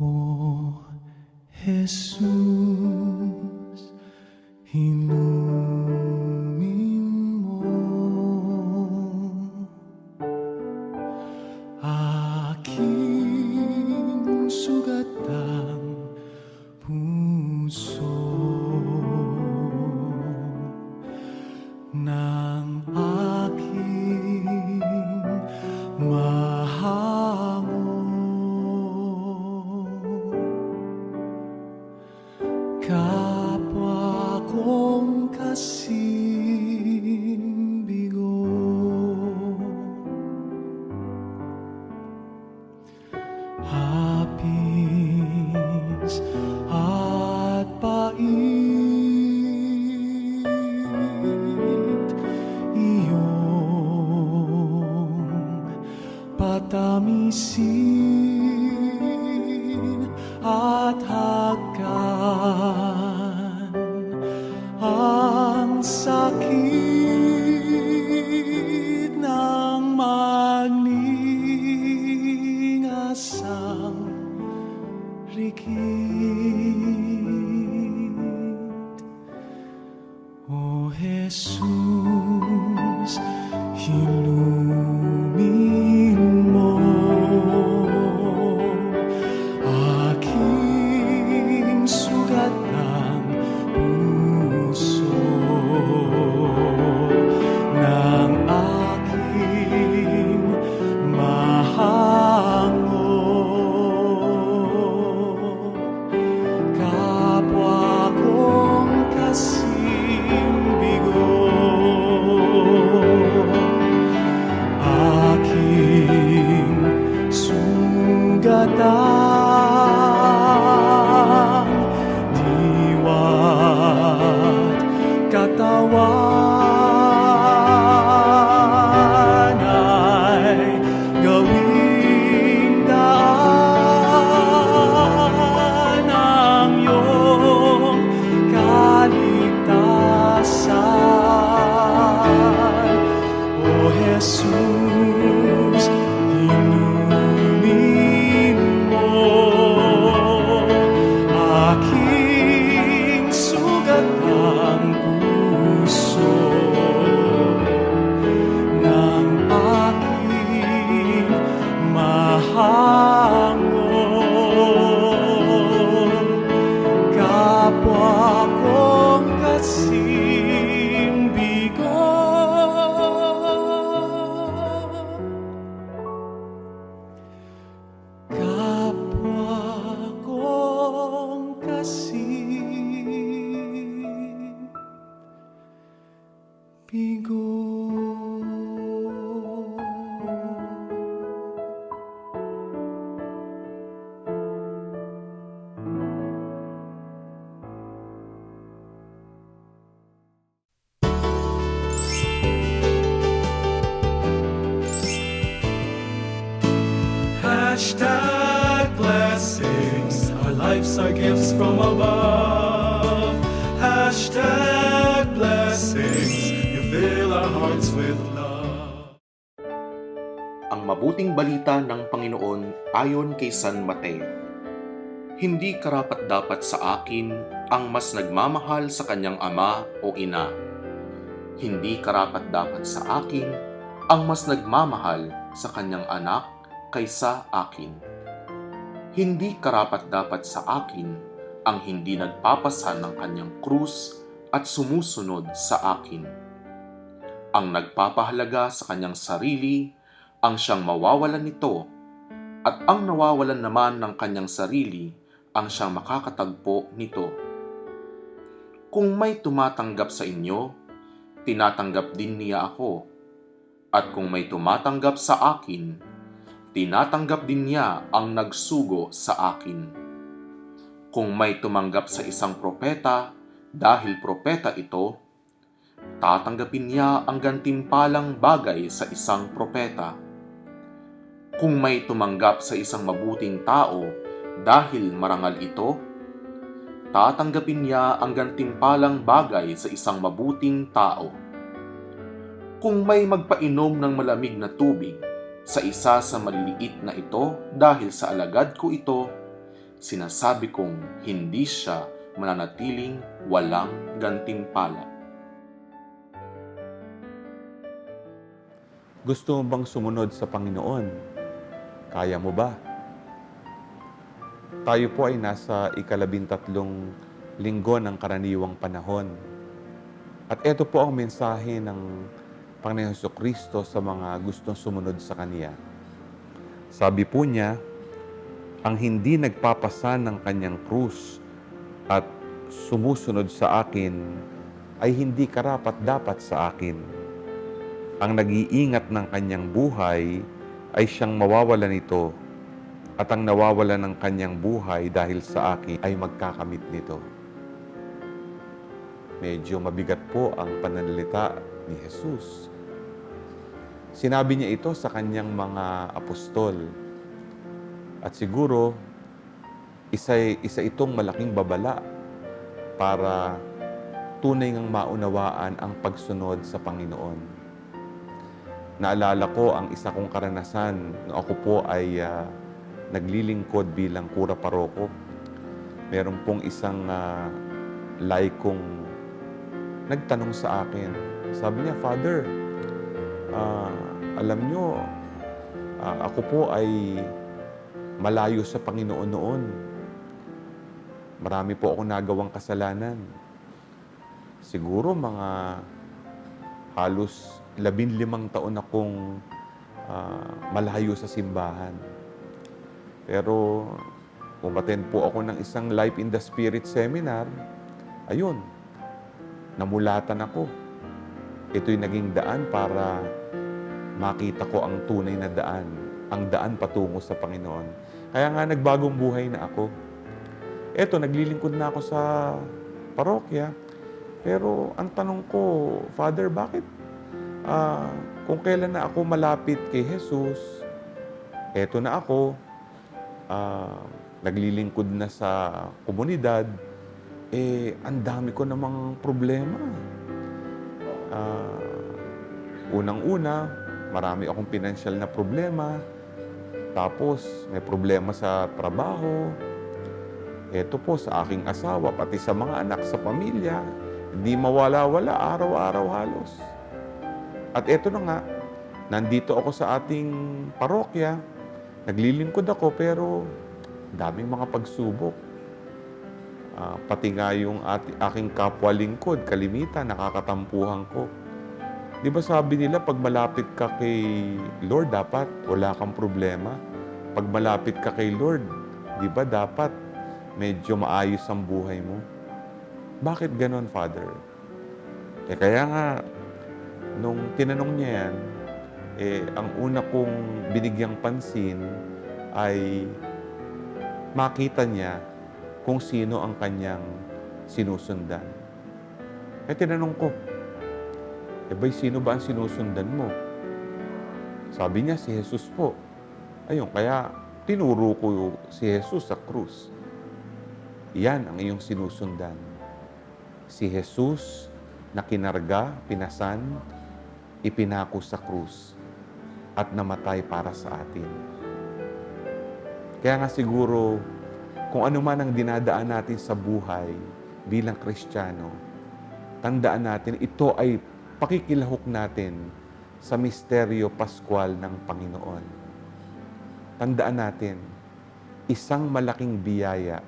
O Jesus, inumin mo aking sugatang puso ng aking mahango. Kapwa kong kasing bigo, hapis at pait, iyong patamisin at hagkan ang sakit ng magningasang rikit. O Jesus, inumin mo aking sugat ng puso ng aking mahango. Kapwa kong kasing bigo, aking sugatang diwa't katawan ay gawing daan ng iyong kaligtasan. O Jesus, inumin mo aking sugatang puso ng aking mahango. Kapwa kong kasing bigo, kapwa kong kasing bigo. Hashtag blessings, our lives are gifts from above. Hashtag blessings, you fill our hearts with love. Ang mabuting balita ng Panginoon ayon kay San Mateo. Hindi karapat-dapat sa akin ang mas nagmamahal sa kanyang ama o ina. Hindi karapat-dapat sa akin ang mas nagmamahal sa kanyang anak kaysa akin. Hindi karapat-dapat sa akin ang hindi nagpapasan ng kanyang krus at sumusunod sa akin. Ang nagpapahalaga sa kanyang sarili ang siyang mawawalan nito, at ang nawawalan naman ng kanyang sarili ang siyang makakatagpo nito. Kung may tumatanggap sa inyo, tinatanggap din niya ako. At kung may tumatanggap sa akin, tinatanggap din niya ang nagsugo sa akin. Kung may tumanggap sa isang propeta dahil propeta ito, tatanggapin niya ang gantimpalang bagay sa isang propeta. Kung may tumanggap sa isang mabuting tao Dahil marangal ito, tatanggapin niya ang gantimpalang bagay sa isang mabuting tao. Kung may magpainom ng malamig na tubig sa isa sa maliliit na ito dahil sa alagad ko ito, sinasabi kong hindi siya mananatiling walang gantimpala. Gusto mo bang sumunod sa Panginoon? Kaya mo ba? Tayo po ay nasa ikalabintatlong linggo ng karaniwang panahon. At ito po ang mensahe ng Panginoon Jesucristo sa mga gustong sumunod sa Kanya. Sabi po niya, ang hindi nagpapasan ng Kanyang krus at sumusunod sa akin ay hindi karapat-dapat sa akin. Ang nag-iingat ng kanyang buhay ay siyang mawawalan nito, at ang nawawalan ng kanyang buhay dahil sa akin ay magkakamit nito. Medyo mabigat po ang pananalita ni Jesus. Sinabi niya ito sa kanyang mga apostol. At siguro, isa itong malaking babala para tunay ngang maunawaan ang pagsunod sa Panginoon. Naalala ko ang isa kong karanasan nung ako po ay naglilingkod bilang kura paroko. Meron pong isang laikong nagtanong sa akin. Sabi niya, Father, alam nyo, ako po ay malayo sa Panginoon noon. Marami po akong nagawang kasalanan. Siguro mga halos 15 taon akong malayo sa simbahan. Pero umattend po ako ng isang Life in the Spirit seminar. Ayun, namulatan ako. Ito'y naging daan para makita ko ang tunay na daan, ang daan patungo sa Panginoon. Kaya nga nagbagong buhay na ako. Eto, naglilingkod na ako sa parokya. Pero ang tanong ko, Father, bakit kung kailan na ako malapit kay Jesus, eto na ako, naglilingkod na sa komunidad, ang dami ko namang problema. Unang-una, marami akong financial na problema, tapos may problema sa trabaho, eto po sa aking asawa, pati sa mga anak, sa pamilya, hindi mawala-wala, araw-araw halos. At eto na nga, nandito ako sa ating parokya, naglilingkod ako, pero daming mga pagsubok. Pati nga yung aking kapwa-lingkod, kalimitan, nakakatampuhan ko. Di ba sabi nila, pag malapit ka kay Lord, dapat wala kang problema. Pag malapit ka kay Lord, di ba dapat medyo maayos ang buhay mo? Bakit ganon, Father? Kaya nga, nung tinanong niya yan, ang una kong binigyang pansin ay makita niya kung sino ang kanyang sinusundan. Tinanong ko, sino ba ang sinusundan mo? Sabi niya, si Jesus po. Ayun, kaya tinuro ko si Jesus sa krus. Yan ang iyong sinusundan. Si Jesus na kinarga, pinasan, ipinako sa krus at namatay para sa atin. Kaya nga siguro, kung ano man ang dinadaan natin sa buhay bilang Kristiyano, tandaan natin, ito ay pakikilahok natin sa misteryo Pascual ng Panginoon. Tandaan natin, isang malaking biyaya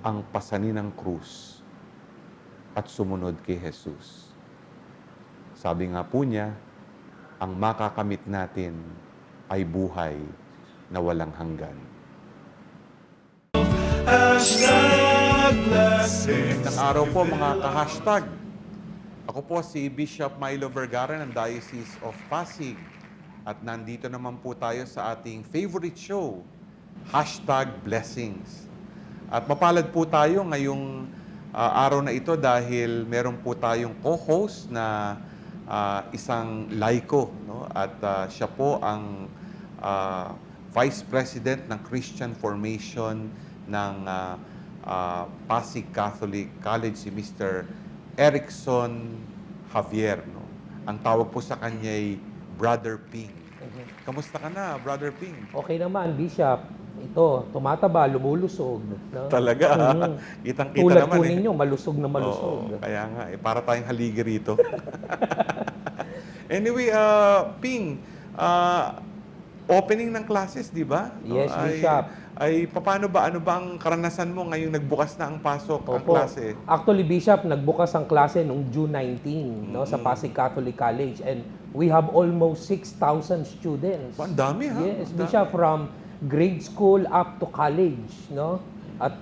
ang pasanin ng krus at sumunod kay Jesus. Sabi nga po niya, ang makakamit natin ay buhay na walang hanggan. Blessings. Magandang araw po mga ka-hashtag. Ako po si Bishop Milo Vergara ng Diocese of Pasig. At nandito naman po tayo sa ating favorite show, #Blessings. At mapalad po tayo ngayong araw na ito dahil meron po tayong co-host na isang laiko. No? At siya po ang Vice President ng Christian Formation ng Pasig Catholic College, si Mr. Erickson Javier. No? Ang tawag po sa kanya ay Brother Ping. Kamusta ka na, Brother Ping? Okay naman, Bishop. Ito, tumataba, lumulusog. No? Talaga, kitang-kita Tulad naman po ninyo, malusog na malusog. Oo, kaya nga, para tayong haligi rito. Anyway, Ping, opening ng classes, di ba? Yes, Bishop. Ay, paano ba? Ano ba ang karanasan mo ngayong nagbukas na ang pasok, ang Opo. klase? Actually, Bishop, nagbukas ang klase noong June 19 no, sa Pasig Catholic College. And we have almost 6,000 students. Ang dami, ha? Yes, Bishop, from grade school up to college. No? At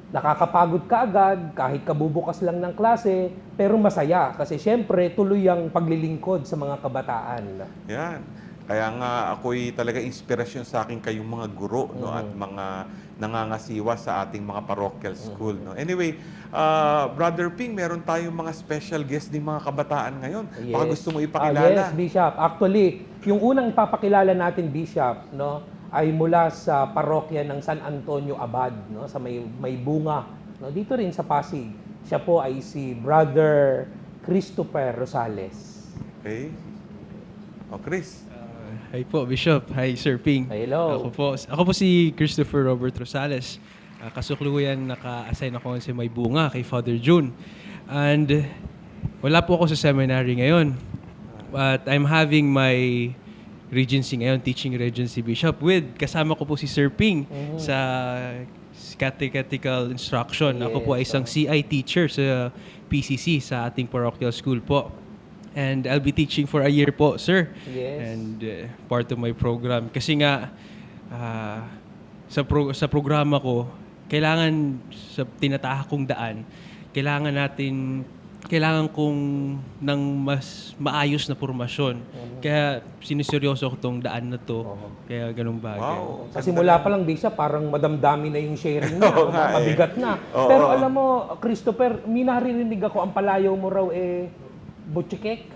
nakakapagod ka agad kahit kabubukas lang ng klase, pero masaya kasi syempre tuloy ang paglilingkod sa mga kabataan. Yan. Kaya nga ako'y talaga inspirasyon sa akin kayong mga guro no at mga nangangasiwa sa ating mga parochial school no. Anyway, Brother Ping, meron tayong mga special guest din mga kabataan ngayon. Baka gusto mo ipakilala. Yes, Bishop. Actually, yung unang papakilala natin, Bishop, no, ay mula sa parokya ng San Antonio Abad, no, sa may bunga, no, dito rin sa Pasig. Siya po ay si Brother Christopher Rosales. Okay. O, Chris. Hi po, Bishop. Hi, Sir Ping. Hello. Ako po si Christopher Robert Rosales. Kasukluyan naka-assign ako sa may bunga kay Father June. And wala po ako sa seminary ngayon. But I'm having my regency ngayon, teaching regency, Bishop, with kasama ko po si Sir Ping sa catechetical instruction. Ako po ay isang CI teacher sa PCC, sa ating parochial school po. And I'll be teaching for a year po, sir. Yes. And part of my program. Kasi nga, sa programa ko, kailangan sa tinatahak kong daan, kailangan kong ng mas maayos na formasyon. Kaya siniseryoso ko tong daan na to. Kaya ganung bagay. Wow. Sa simula pa lang, Bishop, parang madamdami na yung sharing niya. Oo nga, Mabigat na. Oo. Pero alam mo, Christopher, may naririnig ako, ang palayaw mo raw butchikek.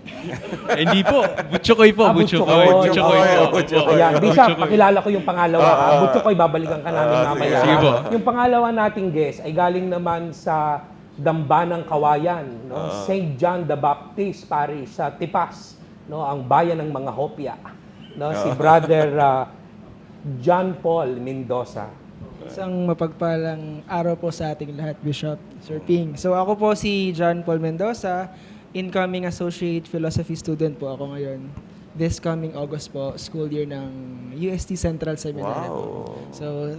Hindi po. Butchokoy po. Butchokoy. Butchokoy po. Ayan, Bishop, pakilala ko yung pangalawa. Butchokoy, babalikan ka namin mamaya. Sige po. Yung pangalawa nating guest ay galing naman sa Dambanang Kawayan, no? St. John the Baptist Parish sa Tipas, no? Ang bayan ng mga hopya. No? Si Brother John Paul Mendoza. Isang mapagpalang araw po sa ating lahat, Bishop, Sir Ping. So ako po si John Paul Mendoza, incoming associate philosophy student po ako ngayon. This coming August po, school year ng UST Central Seminary po. So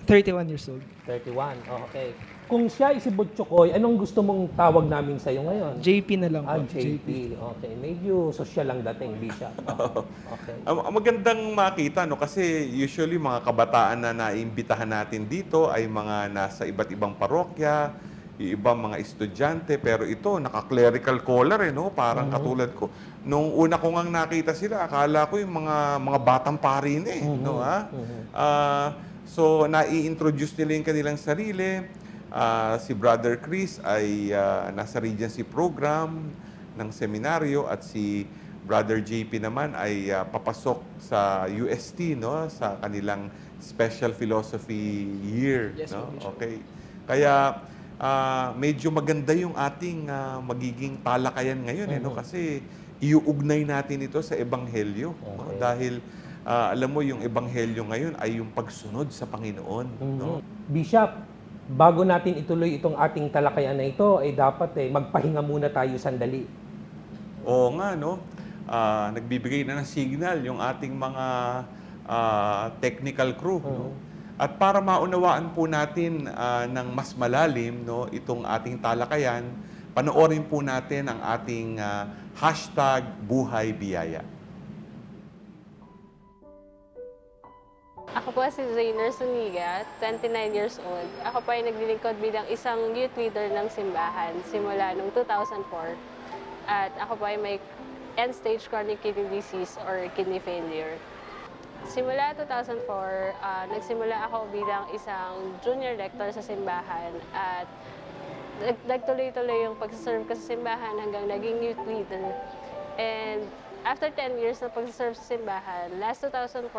31 years old. 31, okay. Kung siya ay si Butchokoy, anong gusto mong tawag namin sa iyo ngayon? JP na lang po. JP. Okay. Medyo social lang dating, Bishop. Okay. Magandang makita no kasi usually mga kabataan na naiimbitahan natin dito ay mga nasa iba't ibang parokya, yung ibang mga estudyante, pero ito naka-clerical collar no, parang katulad ko. Nung una ko ngang nakita sila, akala ko yung mga batang pari na no ha. So nai-introduce nila yung kanilang sarili. Si Brother Chris ay nasa Regency program ng seminaryo at si Brother JP naman ay papasok sa UST no sa kanilang Special Philosophy Year. Yes, no? Bishop. Okay. Kaya medyo maganda yung ating magiging talakayan ngayon no kasi iuugnay natin ito sa ebanghelyo no? Dahil alam mo yung ebanghelyo ngayon ay yung pagsunod sa Panginoon no. Bishop, bago natin ituloy itong ating talakayan na ito, ay dapat magpahinga muna tayo sandali. Oo nga no. Nagbibigay na ng signal yung ating mga technical crew no. At para maunawaan po natin ng mas malalim no, itong ating talakayan, panoorin po natin ang ating #BuhayBiyaya. Ako po si Zainer Suniga, 29 years old. Ako po ay naglilingkod bilang isang youth leader ng simbahan simula noong 2004. At ako po ay may end-stage chronic kidney disease or kidney failure. Simula 2004, nagsimula ako bilang isang junior rector sa simbahan at nagtuloy-tuloy yung pagsaserve ko sa simbahan hanggang naging youth leader. And after 10 years na pag-serve sa simbahan, last 2014,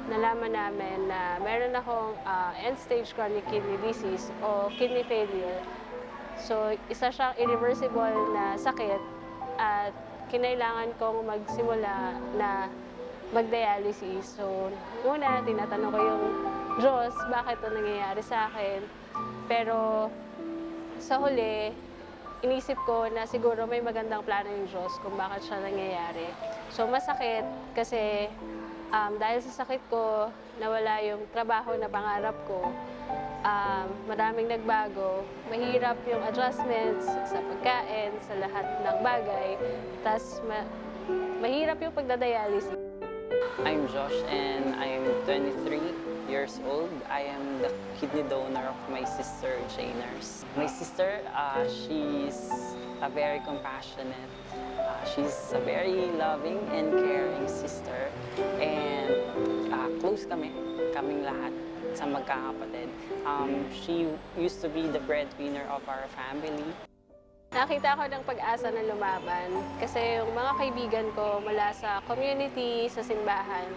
nalaman namin na meron akong end-stage chronic kidney disease o kidney failure. So, isa siyang irreversible na sakit at kinailangan kong magsimula na mag-dialysis. So, una, tinatanong ko yung Diyos, bakit ito nangyayari sa akin? Pero, sa huli, inisip ko na siguro may magandang plano yung Diyos kung bakit siya nangyayari. So, masakit kasi dahil sa sakit ko, nawala yung trabaho na pangarap ko. Maraming nagbago. Mahirap yung adjustments sa pagkain, sa lahat ng bagay. Tapos, mahirap yung pagdadialysis. I'm Josh and I'm 23 years old. I am the kidney donor of my sister, Jane Nurse. My sister, she's a very compassionate, she's a very loving and caring sister. And close kaming lahat sa magkakapatid. She used to be the breadwinner of our family. Nakita ko ng pag-asa na lumaban kasi yung mga kaibigan ko mula sa community, sa simbahan,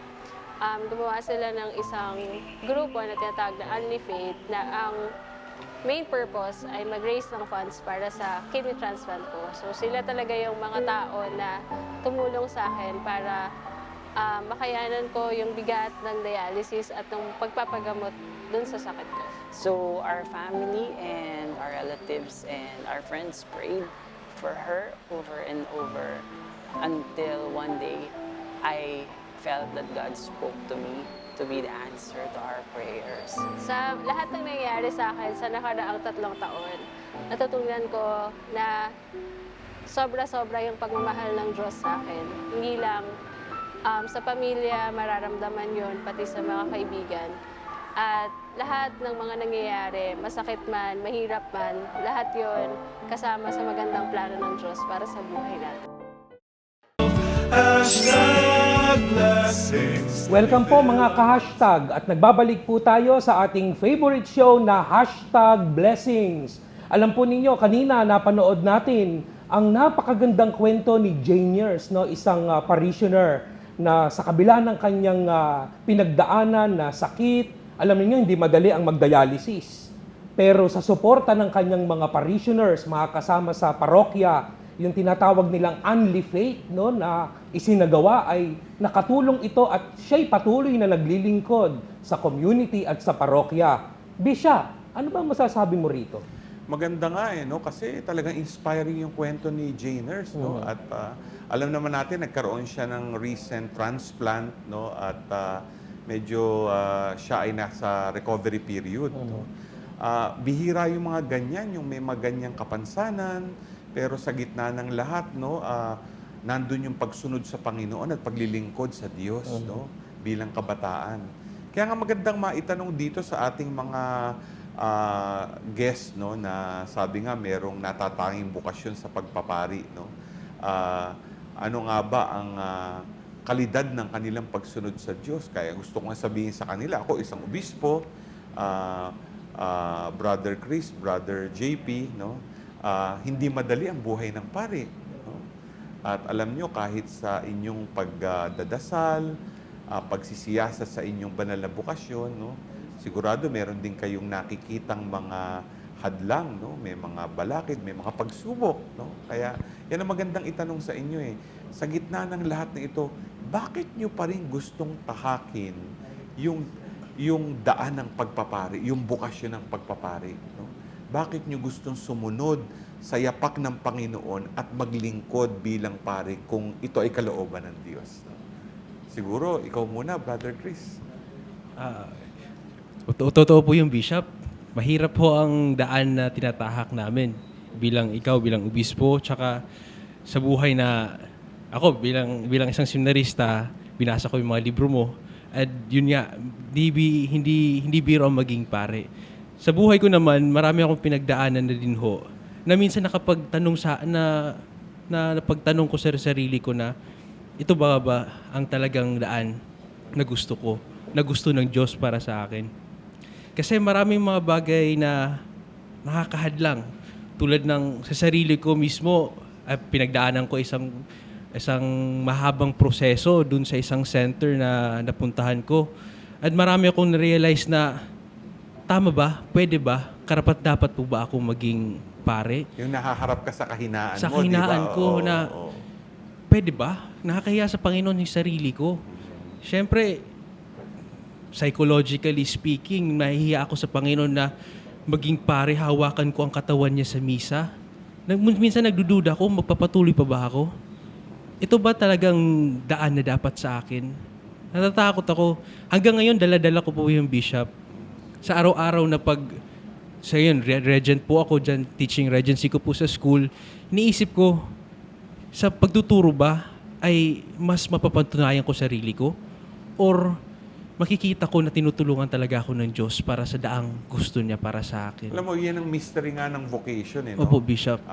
gumawa sila ng isang grupo na tinatawag na Only Faith na ang main purpose ay mag-raise ng funds para sa kidney transplant ko. So sila talaga yung mga tao na tumulong sa akin para makayanan ko yung bigat ng dialysis at ng pagpapagamot dun sa sakit ko. So our family and our relatives and our friends prayed for her over and over until one day I felt that God spoke to me to be the answer to our prayers. Sa lahat ng nangyayari sa akin sa nakaraang 3 taon, natutunan ko na sobra-sobra yung pagmamahal ng Diyos sa akin. Hindi lang sa pamilya mararamdaman yon, pati sa mga kaibigan. At lahat ng mga nangyayari, masakit man, mahirap man, lahat yon kasama sa magandang plano ng Diyos para sa buhay natin. Blessings. Welcome po mga ka-hashtag at nagbabalik po tayo sa ating favorite show na #Blessings. Alam po ninyo, kanina napanood natin ang napakagandang kwento ni Jane Nurse, no? Isang parishioner na sa kabila ng kanyang pinagdaanan na sakit, alam niyo hindi madali ang mag-dialysis. Pero sa suporta ng kanyang mga parishioners, mga kasama sa parokya, yung tinatawag nilang Only Faith, no, na isinagawa ay nakatulong ito at siya'y patuloy na naglilingkod sa community at sa parokya. Bishop, ano ba masasabi mo rito? Maganda nga no? Kasi talagang inspiring yung kwento ni Jane Nurse, no? At alam naman natin, nagkaroon siya ng recent transplant, no? At medyo siya ay nasa recovery period. No? Bihira yung mga ganyan, yung may mga ganyang kapansanan, pero sa gitna ng lahat, no, nandun yung pagsunod sa Panginoon at paglilingkod sa Diyos, no, bilang kabataan. Kaya nga magandang maitanong dito sa ating mga guest, no, na sabi nga merong natatanging bukasyon sa pagpapari, no. Ano nga ba ang kalidad ng kanilang pagsunod sa Diyos? Kaya gusto ko nga sabihin sa kanila, ako isang obispo, Brother Chris, Brother JP, no. Hindi madali ang buhay ng pari, no? At alam nyo, kahit sa inyong pagdadasal, pagsisiyasa sa inyong banal na bukasyon, no? Sigurado meron din kayong nakikitang mga hadlang, no? May mga balakid, may mga pagsubok, no? Kaya yan ang magandang itanong sa inyo eh. Sa gitna ng lahat ng ito, bakit nyo pa rin gustong tahakin yung daan ng pagpapari, yung bukasyon ng pagpapari, no? Bakit nyo gustong sumunod sa yapak ng Panginoon at maglingkod bilang pari kung ito ay kalooban ng Diyos? Siguro, ikaw muna, Brother Chris. Totoo po yung Bishop. Mahirap po ang daan na tinatahak namin bilang obispo, tsaka sa buhay na ako bilang isang seminarista, binasa ko yung mga libro mo. At yun nga, hindi biro ang maging pare. Sa buhay ko naman, marami akong pinagdaanan na din ho. Na minsan nakapagtanong napagtanong ko sa sarili ko na ito ba ang talagang daan na gusto ko, na gusto ng Diyos para sa akin. Kasi maraming mga bagay na nakakahadlang. Tulad ng sa sarili ko mismo, pinagdaanan ko isang isang mahabang proseso dun sa isang center na napuntahan ko. At marami akong na-realize na, tama ba? Pwede ba? Karapat-dapat po ba ako maging pare? Yung nahaharap ka sa kahinaan Sa mo, di ba? kahinaan ko Oo, na, oo. pwede ba? Nakakahiya sa Panginoon yung sarili ko. Siyempre, psychologically speaking, nahihiya ako sa Panginoon na maging pare, hawakan ko ang katawan niya sa misa. Minsan nagdududa ako, magpapatuloy pa ba ako? Ito ba talagang daan na dapat sa akin? Natatakot ako. Hanggang ngayon, dala-dala ko po yung bishop. Sa araw-araw na sa yun, regent po ako dyan, teaching regency ko po sa school, iniisip ko, sa pagtuturo ba, ay mas mapapatunayan ko sarili ko? Or makikita ko na tinutulungan talaga ako ng Diyos para sa daang gusto niya para sa akin? Alam mo, yan ang mystery nga ng vocation, eh, no? Opo, Bishop.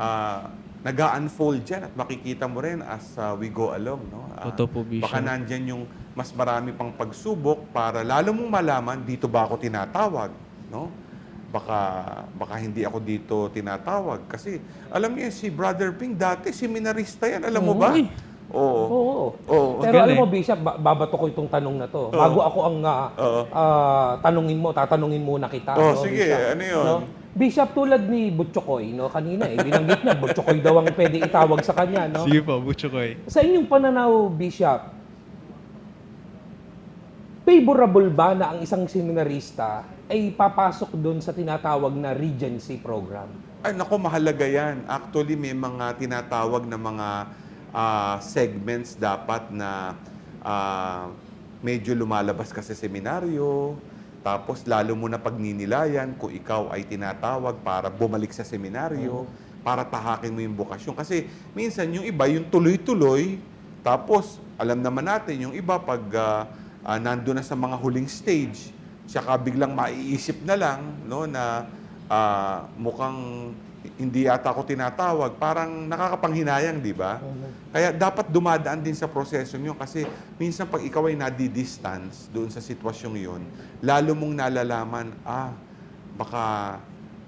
Nag-unfold dyan at makikita mo rin as we go along, no? Totoo po, Bishop. Baka nandyan yung mas marami pang pagsubok para lalo mong malaman, dito ba ako tinatawag, no? Baka hindi ako dito tinatawag. Kasi, alam niyo, si Brother Ping, dati seminarista yan. Alam mo ba? Uy. Oo. Oo. Oo. Pero alam Galing. mo, Bishop, babato ko itong tanong na to. Bago ako ang tatanungin muna kita. Oh, sige, ano yun? Bishop, tulad ni Butchokoy, no? Kanina, binanggit niya, Butchokoy daw ang pwede itawag sa kanya, no? Sige po, Butchokoy. Sa inyong pananaw, Bishop, favorable ba na ang isang seminarista ay papasok doon sa tinatawag na Regency program? Ay, naku, mahalaga yan. Actually, may mga tinatawag na mga segments dapat na medyo lumalabas ka sa seminaryo, tapos lalo mo na pagninilayan kung ikaw ay tinatawag para bumalik sa seminaryo, para tahakin mo yung bokasyon. Kasi minsan yung iba, yung tuloy-tuloy, tapos alam naman natin, yung iba pag nandun na sa mga huling stage, tsaka biglang maiisip na lang, no, na mukhang hindi yata ako tinatawag, parang nakakapanghinayang, di ba? Kaya dapat dumadaan din sa proseso nyo kasi minsan pag ikaw ay nadi-distance doon sa sitwasyong yun, lalo mong nalalaman, baka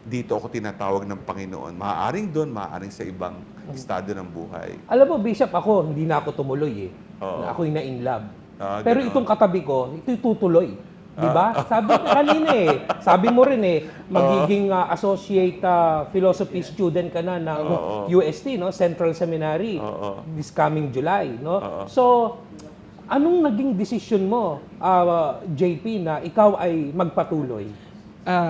dito ako tinatawag ng Panginoon. Maaaring doon, maaaring sa ibang estado ng buhay. Alam mo, Bishop, ako, hindi na ako tumuloy eh. Oo. Ako'y na-in love. Ganon. Pero itong katabi ko, ito'y tutuloy. Di ba? Sabi ka kanina eh. Sabi mo rin eh, magiging associate philosophy student ka na ng UST, no? Central Seminary, this coming July, no? So, anong naging decision mo, JP, na ikaw ay magpatuloy?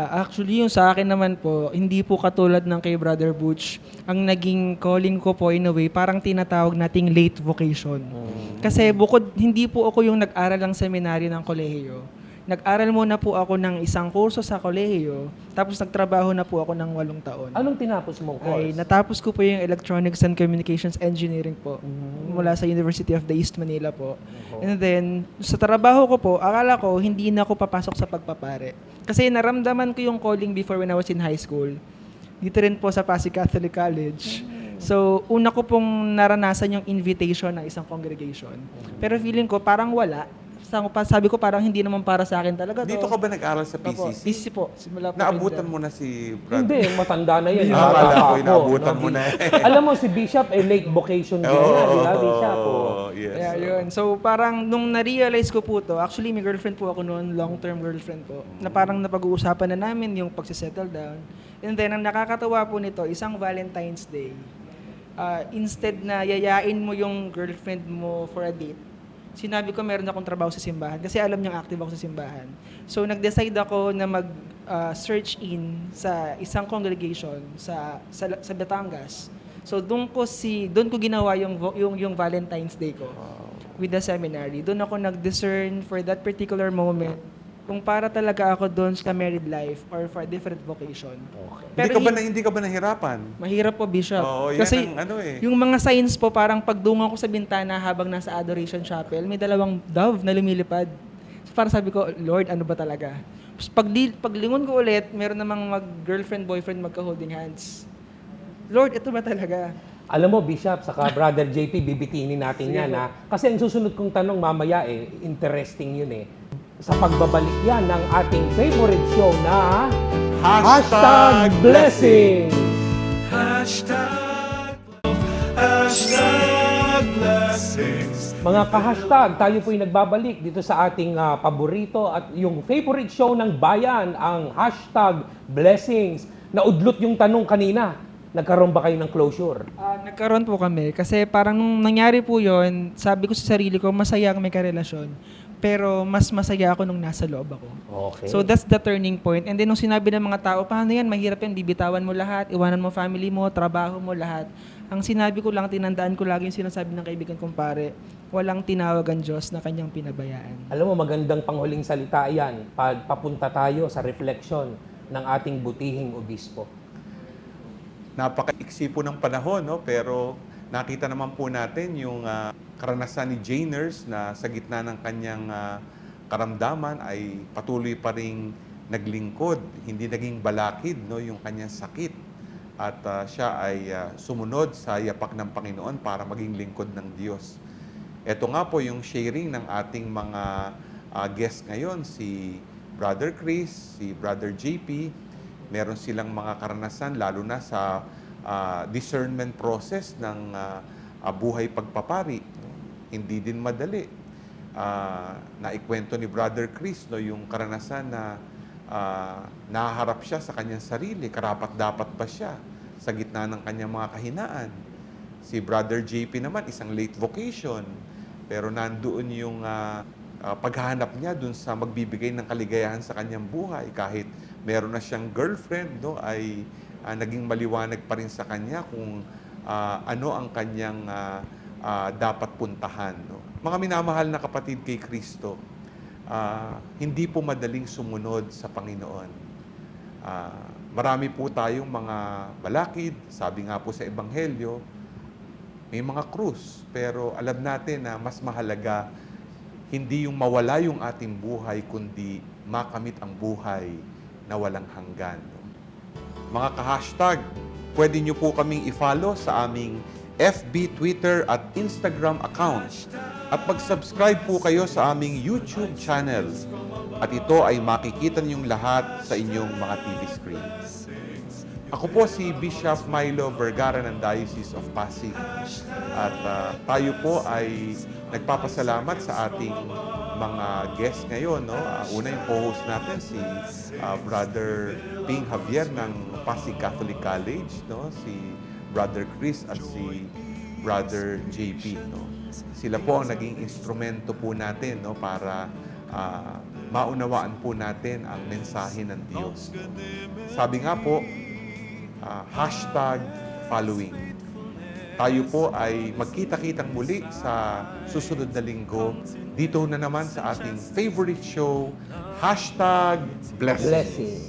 Actually, yung sa akin naman po, hindi po katulad ng kay Brother Butch. Ang naging calling ko po in a way, parang tinatawag nating late vocation. Kasi hindi po ako yung nag-aral ng seminaryo ng kolehiyo. Nag-aral muna po ako ng isang kurso sa kolehiyo, tapos nagtrabaho na po ako ng 8 taon. Anong tinapos mong course? Ay, natapos ko po yung Electronics and Communications Engineering po, mula sa University of the East Manila po. And then, sa trabaho ko po, akala ko hindi na ako papasok sa pagpapare. Kasi naramdaman ko yung calling before when I was in high school. Dito rin po sa Pasig Catholic College. So, una ko pong naranasan yung invitation ng isang congregation. Pero feeling ko parang wala. Sabi ko parang hindi naman para sa akin talaga to. Dito ka ba nag-aral sa Opo, PCC? PCC po. Simula po Naabutan kinder. mo na si Brad? Hindi, matanda na yan. Akala Bata ko, pa ako, inaabutan no? mo na. Alam mo, si Bishop, late vocation din yan, di ba, Bishop? Yes. Yeah, yun. So parang nung na-realize ko po to, actually may girlfriend po ako noon, long-term girlfriend po, na parang napag-uusapan na namin yung pagsisettle down. And then ang nakakatawa po nito, isang Valentine's Day, instead na yayain mo yung girlfriend mo for a date, sinabi ko meron akong trabaho sa simbahan kasi alam niyang active ako sa simbahan. So nag-decide ako na mag-search in sa isang congregation sa Batangas. So doon ko ginawa yung Valentine's Day ko with the seminary. Doon ako nag-discern for that particular moment kung para talaga ako doon sa married life or for a different vocation. Pero Hindi ka ba nahirapan? mahirap po, Bishop. Oo, yan Kasi ang ano eh. yung mga signs po, parang pagdungo ko sa bintana habang nasa Adoration Chapel, may 2 dove na lumilipad. So parang sabi ko, Lord, ano ba talaga? Tapos paglingon ko ulit, meron namang girlfriend, boyfriend, magka-holding hands. Lord, ito ba talaga? Alam mo, Bishop, saka Brother JP, bibitinin natin yan, ha? Kasi ang susunod kong tanong mamaya, interesting yun, eh. Sa pagbabalik yan ng ating favorite show na #Blessing! Hashtag love, hashtag blessing. blessings. Mga ka-hashtag, tayo po'y nagbabalik dito sa ating paborito at yung favorite show ng bayan, ang hashtag blessings. Naudlot yung tanong kanina, nagkaroon ba kayo ng closure? Nagkaroon po kami kasi parang nung nangyari po yon, sabi ko sa sarili ko, masaya ang may karelasyon. Pero mas masaya ako nung nasa loob ako. Okay. So that's the turning point. And then nung sinabi ng mga tao, paano yan, mahirap yan, bibitawan mo lahat, iwanan mo family mo, trabaho mo, lahat. Ang sinabi ko lang, tinandaan ko lagi yung sinasabi ng kaibigan kong pare, walang tinawag ang Diyos na kanyang pinabayaan. Alam mo, magandang panghuling salita yan. Papunta tayo sa reflection ng ating butihing obispo. Napaka-iksi po ng panahon, no? Pero nakita naman po natin yung karanasan ni Janers na sa gitna ng kanyang karamdaman ay patuloy pa ring naglingkod, hindi naging balakid, no, yung kanyang sakit. At siya ay sumunod sa yapak ng Panginoon para maging lingkod ng Diyos. Ito nga po yung sharing ng ating mga guests ngayon, si Brother Chris, si Brother JP. Meron silang mga karanasan lalo na sa discernment process ng buhay pagpapari. Hindi din madali. Naikwento ni Brother Chris, no, yung karanasan na nahaharap siya sa kanyang sarili, karapat-dapat ba siya sa gitna ng kanyang mga kahinaan. Si Brother JP naman, isang late vocation, pero nandoon yung paghahanap niya dun sa magbibigay ng kaligayahan sa kanyang buhay. Kahit meron na siyang girlfriend, no, ay naging maliwanag pa rin sa kanya kung ano ang kanyang dapat puntahan. No. Mga minamahal na kapatid kay Kristo, hindi po madaling sumunod sa Panginoon. Marami po tayong mga balakid, sabi nga po sa Ebanghelyo, may mga krus, pero alam natin na mas mahalaga hindi yung mawala yung ating buhay, kundi makamit ang buhay na walang hanggan. Mga ka-hashtag, pwede nyo po kaming i-follow sa aming FB, Twitter at Instagram account. At mag-subscribe po kayo sa aming YouTube channel. At ito ay makikita niyong lahat sa inyong mga TV screens. Ako po si Bishop Milo Vergara ng Diocese of Pasig. At tayo po ay nagpapasalamat sa ating mga guests ngayon. No? Una yung co-host natin, si Brother Ping Javier ng Pasig Catholic College, no? Si Brother Chris at si Brother JP. No? Sila po ang naging instrumento po natin, no? Para maunawaan po natin ang mensahe ng Diyos. No? Sabi nga po, hashtag following. Tayo po ay magkita-kitang muli sa susunod na linggo. Dito na naman sa ating favorite show, hashtag blessing. Blessing.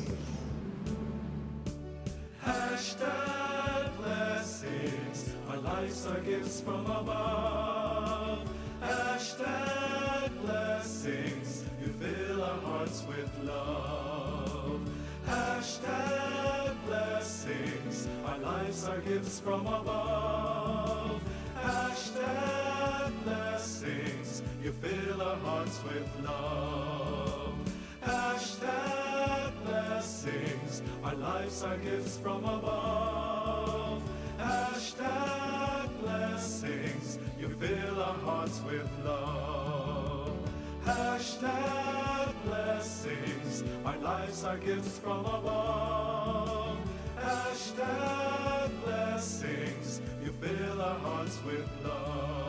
Hashtag blessings. Our lives are gifts from above. Hashtag blessings. You fill our hearts with love. Hashtag blessings. Our lives are gifts from above. Hashtag blessings. You fill our hearts with love. Hashtag blessings. Our lives are gifts from above. Hashtag blessings. You fill our hearts with love. Hashtag blessings. Our lives are gifts from above. Hashtag blessings. You fill our hearts with love.